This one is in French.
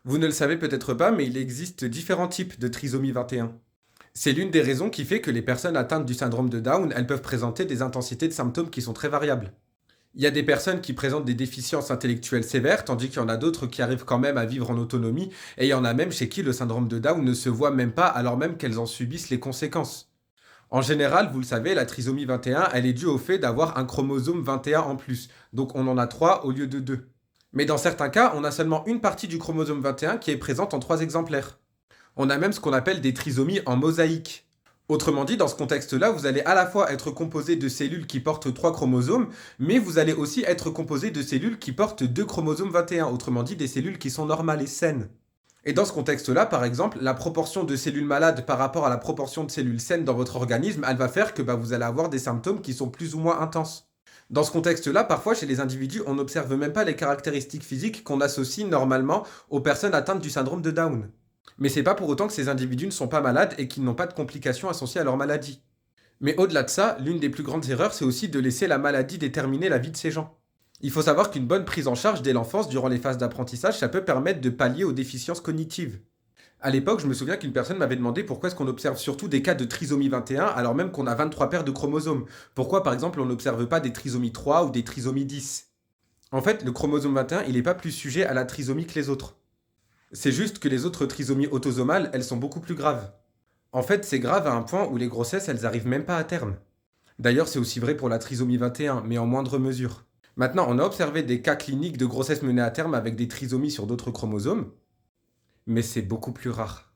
Vous ne le savez peut-être pas, mais il existe différents types de trisomie 21. C'est l'une des raisons qui fait que les personnes atteintes du syndrome de Down, elles peuvent présenter des intensités de symptômes qui sont très variables. Il y a des personnes qui présentent des déficiences intellectuelles sévères, tandis qu'il y en a d'autres qui arrivent quand même à vivre en autonomie, et il y en a même chez qui le syndrome de Down ne se voit même pas alors même qu'elles en subissent les conséquences. En général, vous le savez, la trisomie 21, elle est due au fait d'avoir un chromosome 21 en plus, donc on en a 3 au lieu de 2. Mais dans certains cas, on a seulement une partie du chromosome 21 qui est présente en 3 exemplaires. On a même ce qu'on appelle des trisomies en mosaïque. Autrement dit, dans ce contexte-là, vous allez à la fois être composé de cellules qui portent 3 chromosomes, mais vous allez aussi être composé de cellules qui portent 2 chromosomes 21, autrement dit des cellules qui sont normales et saines. Et dans ce contexte-là, par exemple, la proportion de cellules malades par rapport à la proportion de cellules saines dans votre organisme, elle va faire que vous allez avoir des symptômes qui sont plus ou moins intenses. Dans ce contexte-là, parfois chez les individus, on n'observe même pas les caractéristiques physiques qu'on associe normalement aux personnes atteintes du syndrome de Down. Mais c'est pas pour autant que ces individus ne sont pas malades et qu'ils n'ont pas de complications associées à leur maladie. Mais au-delà de ça, l'une des plus grandes erreurs, c'est aussi de laisser la maladie déterminer la vie de ces gens. Il faut savoir qu'une bonne prise en charge dès l'enfance, durant les phases d'apprentissage, ça peut permettre de pallier aux déficiences cognitives. À l'époque, je me souviens qu'une personne m'avait demandé pourquoi est-ce qu'on observe surtout des cas de trisomie 21 alors même qu'on a 23 paires de chromosomes. Pourquoi par exemple on n'observe pas des trisomies 3 ou des trisomies 10? En fait, le chromosome 21, il n'est pas plus sujet à la trisomie que les autres. C'est juste que les autres trisomies autosomales, elles sont beaucoup plus graves. En fait, c'est grave à un point où les grossesses, elles arrivent même pas à terme. D'ailleurs, c'est aussi vrai pour la trisomie 21, mais en moindre mesure. Maintenant, on a observé des cas cliniques de grossesse menée à terme avec des trisomies sur d'autres chromosomes, mais c'est beaucoup plus rare.